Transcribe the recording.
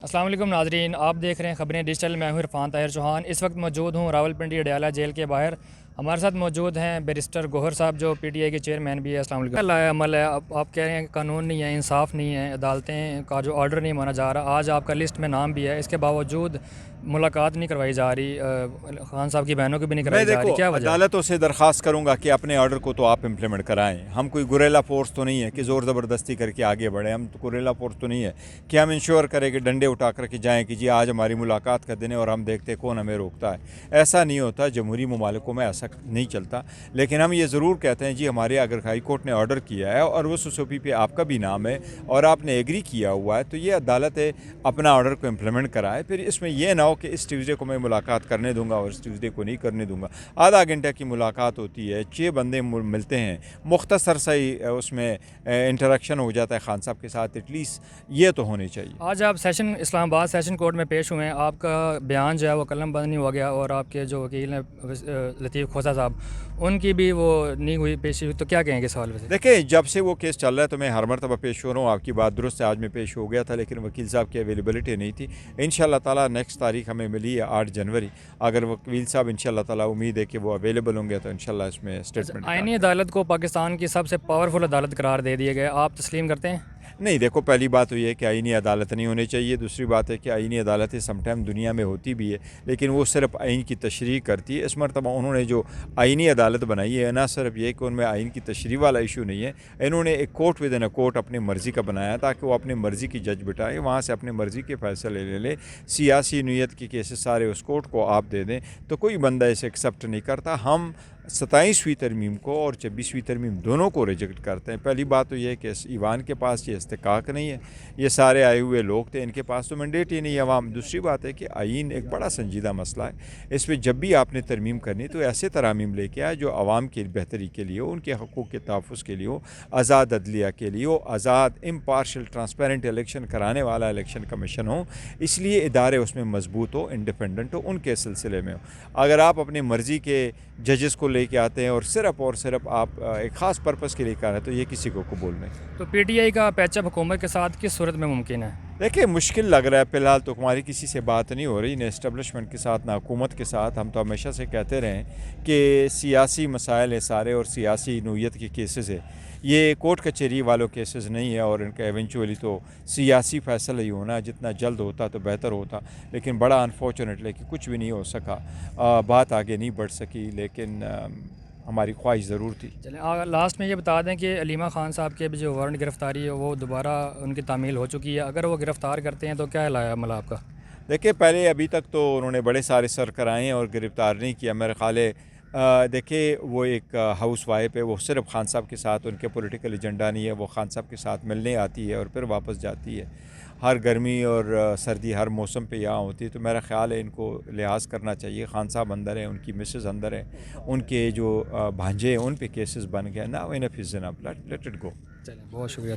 السلام علیکم ناظرین، آپ دیکھ رہے ہیں خبریں ڈیجیٹل۔ میں ہوں عرفان طاہر چوہان۔ اس وقت موجود ہوں راولپنڈی اڈیالہ جیل کے باہر۔ ہمارے ساتھ موجود ہیں بیرسٹر گوہر صاحب جو پی ٹی آئی کے چیئرمین بھی ہے۔ السلام علیکم۔ کیا عمل ہے؟ آپ کہہ رہے ہیں کہ قانون نہیں ہے، انصاف نہیں ہے، عدالتیں کا جو آرڈر نہیں مانا جا رہا، آج آپ کا لسٹ میں نام بھی ہے، اس کے باوجود ملاقات نہیں کروائی جا رہی، خان صاحب کی بہنوں کی بھی نہیں میں کروائی جا رہی، کیا وجہ ہے؟ عدالتوں سے درخواست کروں گا کہ اپنے آرڈر کو تو آپ امپلیمنٹ کرائیں۔ ہم کوئی گوریلا فورس تو نہیں ہے کہ زور زبردستی کر کے آگے بڑھیں۔ ہم تو گوریلا فورس تو نہیں ہے کہ ہم انشور کریں کہ ڈنڈے اٹھا کر کے جائیں کہ جی آج ہماری ملاقات کا دن ہے اور ہم دیکھتے کون ہمیں روکتا ہے۔ ایسا نہیں ہوتا، جمہوری ممالکوں میں ایسا نہیں چلتا۔ لیکن ہم یہ ضرور کہتے ہیں جی ہمارے اگر ہائی کورٹ نے آرڈر کیا ہے اور اس ایس او پی پہ آپ کا بھی نام ہے اور آپ نے ایگری کیا ہوا ہے تو یہ عدالت ہے اپنا آرڈر کو امپلیمنٹ کرائے۔ پھر اس میں یہ نہ ہو کہ اس ٹیوزڈے کو میں ملاقات کرنے دوں گا اور اس ٹیوزڈے کو نہیں کرنے دوں گا۔ آدھا گھنٹہ کی ملاقات ہوتی ہے، 6 بندے ملتے ہیں، مختصر سا ہی اس میں انٹریکشن ہو جاتا ہے خان صاحب کے ساتھ، ایٹ لیسٹ یہ تو ہونے چاہیے۔ آج آپ اسلام آباد سیشن کورٹ میں پیش ہوئے ہیں، آپ کا بیان جو ہے وہ قلم بند نہیں ہوا گیا اور آپ کے جو وکیل ہیں لطیف کھوسہ صاحب، ان کی بھی وہ نہیں ہوئی پیشی ہوئی، تو کیا کہیں گے اس حوالے سے؟ دیکھیں جب سے وہ کیس چل رہا ہے تو میں ہر مرتبہ پیش ہو رہا ہوں، آپ کی بات درست ہے، آج میں پیش ہو گیا تھا لیکن وکیل صاحب کی اویلیبلٹی نہیں تھی۔ انشاءاللہ تعالیٰ نیکسٹ تاریخ ہمیں ملی ہے 8 جنوری، اگر وکیل صاحب انشاءاللہ تعالیٰ امید ہے کہ وہ اویلیبل ہوں گے تو انشاءاللہ اس میں اسٹیٹمنٹ آئینی عدالت کو پاکستان کی سب سے پاورفل عدالت قرار دے دیا گیا، آپ تسلیم کرتے ہیں؟ نہیں، دیکھو پہلی بات تو یہ ہے کہ آئینی عدالت نہیں ہونی چاہیے، دوسری بات ہے کہ آئینی عدالتیں سم ٹائم دنیا میں ہوتی بھی ہے لیکن وہ صرف آئین کی تشریح کرتی ہے۔ اس مرتبہ انہوں نے جو آئینی عدالت بنائی ہے، نہ صرف یہ کہ ان میں آئین کی تشریح والا ایشو نہیں ہے، انہوں نے ایک court with in a court اپنی مرضی کا بنایا تاکہ وہ اپنی مرضی کی جج بٹھائے، وہاں سے اپنی مرضی کے فیصلے لے لے۔ سیاسی نوعیت کے کیسز سارے اس کورٹ کو آپ دے دیں تو کوئی بندہ اسے ایکسیپٹ نہیں کرتا۔ ہم 27ویں ترمیم کو اور 26ویں ترمیم دونوں کو ریجیکٹ کرتے ہیں۔ پہلی بات تو یہ ہے کہ اس ایوان کے پاس یہ استحقاق نہیں ہے، یہ سارے آئے ہوئے لوگ تھے، ان کے پاس تو مینڈیٹ ہی نہیں ہے عوام۔ دوسری بات ہے کہ آئین ایک بڑا سنجیدہ مسئلہ ہے، اس پہ جب بھی آپ نے ترمیم کرنی تو ایسے ترامیم لے کے آئے جو عوام کی بہتری کے لیے ہو، ان کے حقوق کے تحفظ کے لیے ہو، آزاد عدلیہ کے لیے ہو، آزاد امپارشل ٹرانسپیرنٹ الیکشن کرانے والا الیکشن کمیشن ہو، اس لیے ادارے اس میں مضبوط ہو، انڈیپینڈنٹ ہو، ان کے سلسلے میں ہو۔ اگر آپ اپنی مرضی کے ججز کو لے کے آتے ہیں اور صرف آپ ایک خاص پرپس کے لیے کر رہے ہیں تو یہ کسی کو قبول نہیں۔ تو پی ٹی آئی کا پیچ اپ حکومت کے ساتھ کس صورت میں ممکن ہے؟ دیکھیں مشکل لگ رہا ہے، فی الحال تو ہماری کسی سے بات نہیں ہو رہی، نہ اسٹیبلشمنٹ کے ساتھ نہ حکومت کے ساتھ۔ ہم تو ہمیشہ سے کہتے رہے ہیں کہ سیاسی مسائل ہیں سارے اور سیاسی نوعیت کے کیسز ہے، یہ کورٹ کچہری والوں کیسز نہیں ہے اور ان کا ایونچولی تو سیاسی فیصلہ ہی ہونا، جتنا جلد ہوتا تو بہتر ہوتا، لیکن بڑا انفارچونیٹلی کہ کچھ بھی نہیں ہو سکا، بات آگے نہیں بڑھ سکی، لیکن ہماری خواہش ضرور تھی۔ چلیں لاسٹ میں یہ بتا دیں کہ علیمہ خان صاحب کے جو وارنٹ گرفتاری ہے وہ دوبارہ ان کی تعمیل ہو چکی ہے، اگر وہ گرفتار کرتے ہیں تو کیا عمل آپ کا؟ دیکھیں پہلے ابھی تک تو انہوں نے بڑے سارے سر کرائے ہیں اور گرفتار نہیں کیا، میرے خیال ہے دیکھیں وہ ایک ہاؤس وائف ہے، وہ صرف خان صاحب کے ساتھ، ان کے پولیٹیکل ایجنڈا نہیں ہے، وہ خان صاحب کے ساتھ ملنے آتی ہے اور پھر واپس جاتی ہے، ہر گرمی اور سردی ہر موسم پہ یہاں ہوتی ہے، تو میرا خیال ہے ان کو لحاظ کرنا چاہیے۔ خان صاحب اندر ہیں، ان کی مسز اندر ہیں، ان کے جو بھانجے ہیں ان پہ کیسز بن گئے، نا انف از انف، لیٹ اٹ گو۔ چلیں بہت شکریہ۔